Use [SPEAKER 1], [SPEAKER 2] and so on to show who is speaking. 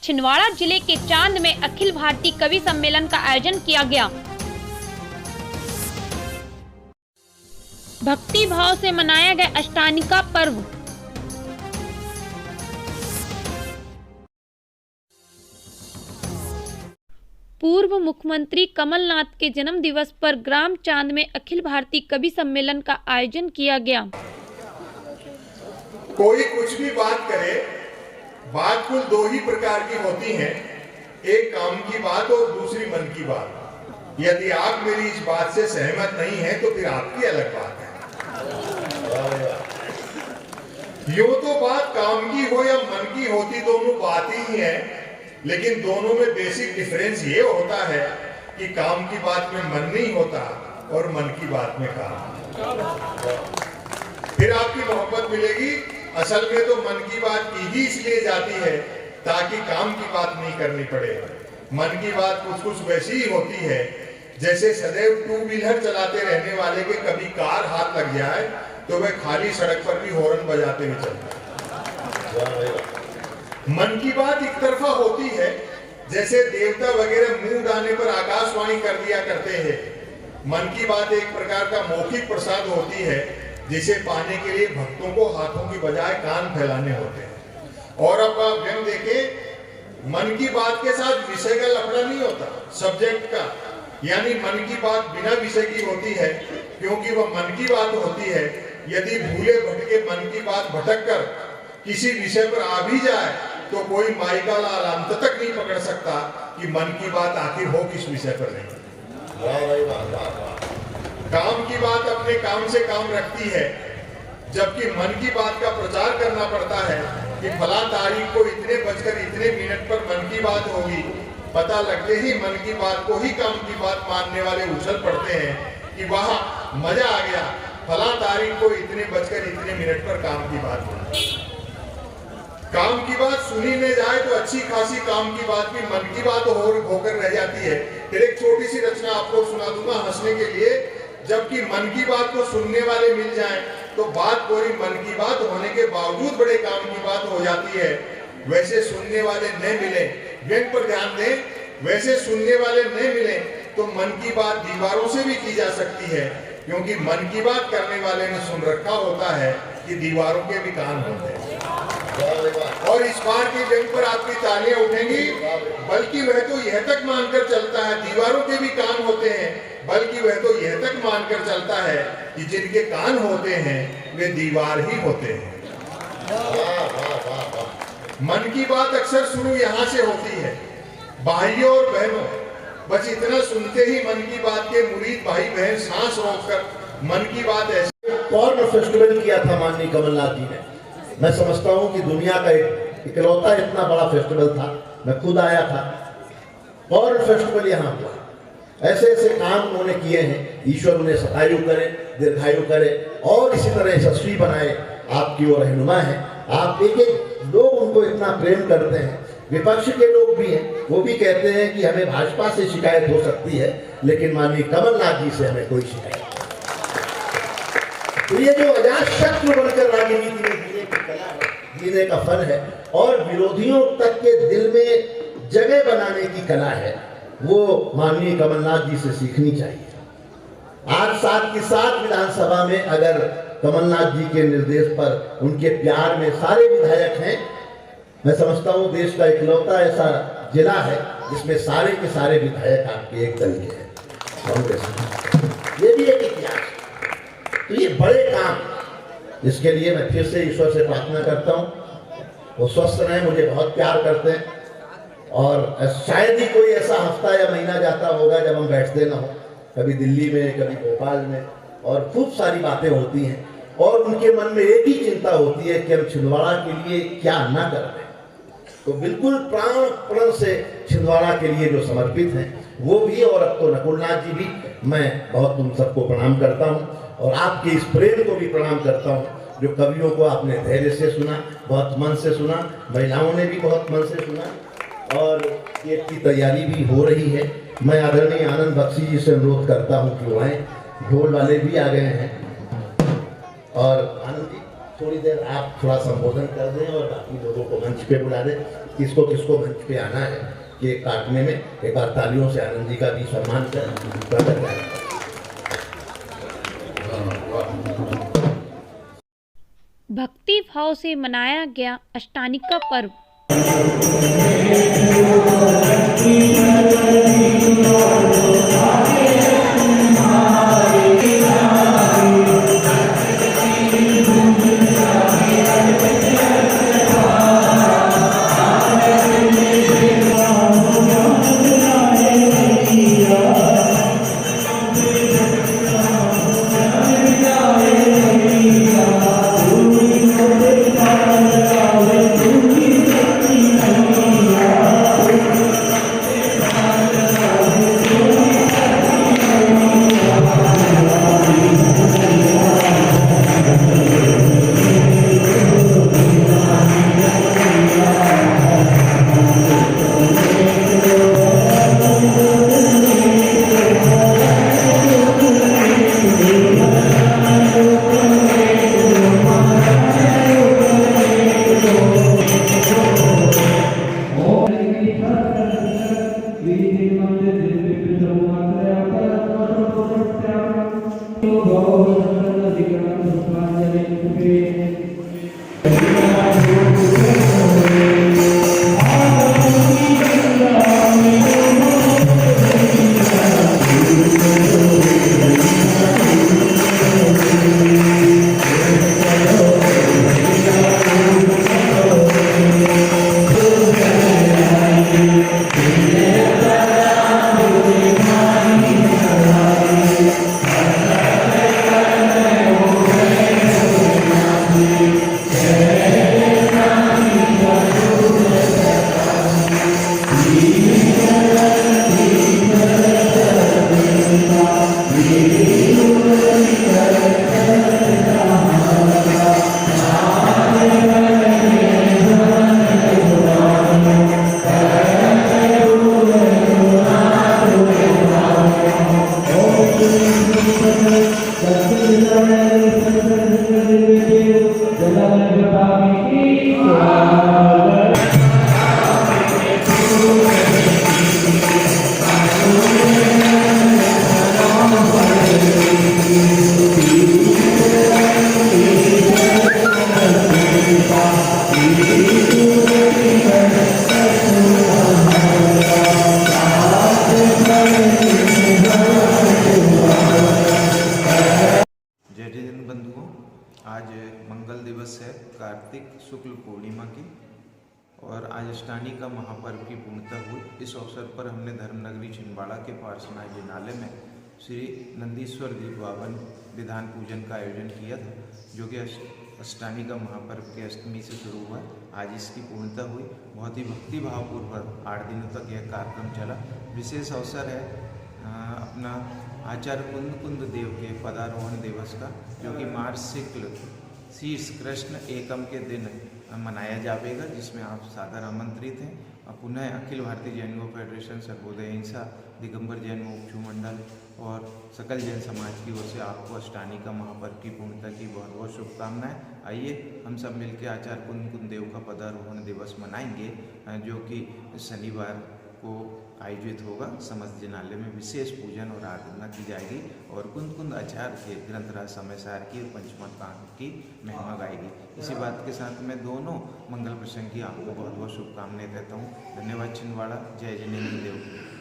[SPEAKER 1] छिंदवाड़ा जिले के चांद में अखिल भारतीय कवि सम्मेलन का आयोजन किया गया। भक्ति भाव से मनाया गया अष्टानिका पर्व। पूर्व मुख्यमंत्री कमलनाथ के जन्म दिवस पर ग्राम चांद में अखिल भारतीय कवि सम्मेलन का आयोजन किया गया।
[SPEAKER 2] कोई कुछ भी बात करे, बात कुल दो ही प्रकार की होती हैं, एक काम की बात और दूसरी मन की बात। यदि आप मेरी इस बात से सहमत नहीं हैं तो फिर आपकी अलग बात है। यूं तो बात काम की हो या मन की होती, दोनों बात ही है, लेकिन दोनों में बेसिक डिफरेंस ये होता है कि काम की बात में मन नहीं होता और मन की बात में काम। फिर आपकी मोहब्बत मिलेगी। असल में तो मन की बात की ही इसलिए जाती है ताकि काम की बात नहीं करनी पड़े। मन की बात कुछ कुछ वैसी ही होती है जैसे सदैव टू व्हीलर चलाते रहने वाले के कभी कार हाथ लग जाए तो वह खाली सड़क पर भी हॉर्न बजाते हुए चलता है। मन की बात एक तरफा होती है, जैसे देवता वगैरह मुंह उड़ाने पर आकाशवाणी कर दिया करते हैं। मन की बात एक प्रकार का मौखिक प्रसाद होती है जिसे पाने के लिए भक्तों को हाथों की बजाय कान फैलाने होते हैं। और अब आप व्यंग देखें, मन की बात के साथ विषय का लफड़ा नहीं होता, सब्जेक्ट का। यानी मन की बात बिना विषय की होती है क्योंकि वह मन की बात होती है। यदि भूले भटके मन की बात भटक कर किसी विषय पर आ भी जाए तो कोई माई का लाल अंत तक नहीं पकड़ सकता कि मन की बात आखिर हो किस विषय पर नहीं। काम की बात अपने काम से काम रखती है, जबकि मन की बात का प्रचार करना पड़ता है कि फला तारीख को इतने बजकर इतने मिनट पर मन की बात होगी। पता लगते ही मन की बात को ही काम की बात मानने वाले उछल पड़ते हैं कि वाह मजा आ गया, फला तारीख को इतने बजकर इतने मिनट पर काम की बात होगी। काम की बात सुनी न जाए तो अच्छी खासी काम की बात भी मन की बात होकर रह जाती है। फिर एक छोटी सी रचना आपको सुना दूंगा हंसने के लिए। जबकि मन की बात को सुनने वाले मिल जाएं तो बात पूरी मन की बात होने के बावजूद बड़े काम की बात हो जाती है। वैसे सुनने वाले न मिले, व्यंग पर ध्यान दें, वैसे सुनने वाले न मिले तो मन की बात दीवारों से भी की जा सकती है, क्योंकि मन की बात करने वाले ने सुन रखा होता है कि दीवारों के भी कान होते हैं। और इस बार के व्यंग पर आपकी तालियां उठेंगी, बल्कि वह तो यह तक मानकर चलता है दीवारों के भी कान होते हैं, बल्कि वह तो यह तक मानकर चलता है कि जिनके कान होते हैं वे दीवार ही होते हैं। मन की बात अक्सर शुरू यहाँ से होती है। भाइयों और बहनों, बस इतना सुनते ही मन की बात के मुरीद भाई बहन सांस रोककर मन की बात ऐसे
[SPEAKER 3] कॉर्न फेस्टिवल किया था माननीय कमलनाथ जी ने। मैं समझता हूँ कि दुनिया का इकलौता इतना बड़ा फेस्टिवल था। मैं खुद आया था, कॉर्न फेस्टिवल यहाँ हुआ। ऐसे ऐसे काम उन्होंने किए हैं, ईश्वर उन्हें सतायु करे, दीर्घायु करे और इसी तरह यशस्वी बनाए। आपकी वो रहनुमा है। आप एक एक लोग उनको इतना प्रेम करते हैं। विपक्ष के लोग भी हैं, वो भी कहते हैं कि हमें भाजपा से शिकायत हो सकती है, लेकिन माननीय कमलनाथ जी से हमें कोई शिकायत नहीं। तो ये जो अजात शत्रु बनकर राजनीति में जीने की कला है, जीने का फन है और विरोधियों तक के दिल में जगह बनाने की कला है, वो माननीय कमलनाथ जी से सीखनी चाहिए। आज साथ के साथ विधानसभा में अगर कमलनाथ जी के निर्देश पर उनके प्यार में सारे विधायक हैं, मैं समझता हूँ देश का इकलौता ऐसा जिला है जिसमें सारे के सारे विधायक आपके एक दल के हैं, कांग्रेस। ये भी एक इतिहास। तो ये बड़े काम, इसके लिए मैं फिर से ईश्वर से प्रार्थना करता हूँ वो स्वस्थ रहें, मुझे बहुत प्यार करते हैं। और शायद ही कोई ऐसा हफ्ता या महीना जाता होगा जब हम बैठते ना हो, कभी दिल्ली में, कभी भोपाल में, और खूब सारी बातें होती हैं और उनके मन में एक ही चिंता होती है कि हम छिंदवाड़ा के लिए क्या ना कर रहे। तो बिल्कुल प्राण से छिंदवाड़ा के लिए जो समर्पित हैं वो भी, और अब तो नकुलनाथ जी भी, मैं बहुत उन सबको प्रणाम करता हूँ और आपके इस प्रेम को भी प्रणाम करता हूँ। जो कवियों को आपने धैर्य से सुना, बहुत मन से सुना, महिलाओं ने भी बहुत मन से सुना और केक की तैयारी भी हो रही है। मैं आदरणीय आनंद बख्शी जी से अनुरोध करता हूँ कि वो आए। ढोल वाले भी आ गए हैं और आनंद जी थोड़ी देर आप थोड़ा संबोधन कर दें और बाकी लोगों को मंच पे बुला दें। किसको किसको मंच पे आना है केक काटने में, एक बार तालियों से आनंद जी का भी सम्मान करें।
[SPEAKER 1] भक्ति भाव से मनाया गया अष्टानी का पर्व।
[SPEAKER 4] आज मंगल दिवस है कार्तिक शुक्ल पूर्णिमा की और आज अष्टानी का महापर्व की पूर्णता हुई। इस अवसर पर हमने धर्मनगरी छिंदवाड़ा के पार्श्वनाथ जिनालय में श्री नंदीश्वर दीपवावन विधान पूजन का आयोजन किया था, जो कि अष्टानी का महापर्व के अष्टमी से शुरू हुआ। आज इसकी पूर्णता हुई। बहुत ही भक्ति भावपूर्वक 8 दिनों तक यह कार्यक्रम चला। विशेष अवसर है अपना आचार्य कुंद देव के पदारोहण दिवस का, जो कि मार्च शुक्ल शीर्ष कृष्ण एकम के दिन मनाया जाएगा, जिसमें आप सादर आमंत्रित हैं। पुनः अखिल भारतीय जैन गौ फेडरेशन, सर्वोदय हिंसा, दिगंबर जैन मोक्षु मंडल और सकल जैन समाज की ओर से आपको अष्टानी का महापर्व की पूर्णता की बहुत बहुत शुभकामनाएं। आइए हम सब मिलकर आचार्य कुंद देव का पदारोहण दिवस मनाएंगे, जो कि शनिवार को आयोजित होगा। समस्त जिनालय में विशेष पूजन और आराधना की जाएगी और कुंद आचार्य के ग्रंथराज समय सार की और पंचमत कांड की महिमा गाएगी। इसी बात के साथ मैं दोनों मंगल प्रसंग की आपको बहुत बहुत शुभकामनाएं देता हूँ। धन्यवाद छिंदवाड़ा। जय जिनेन्द्र देव।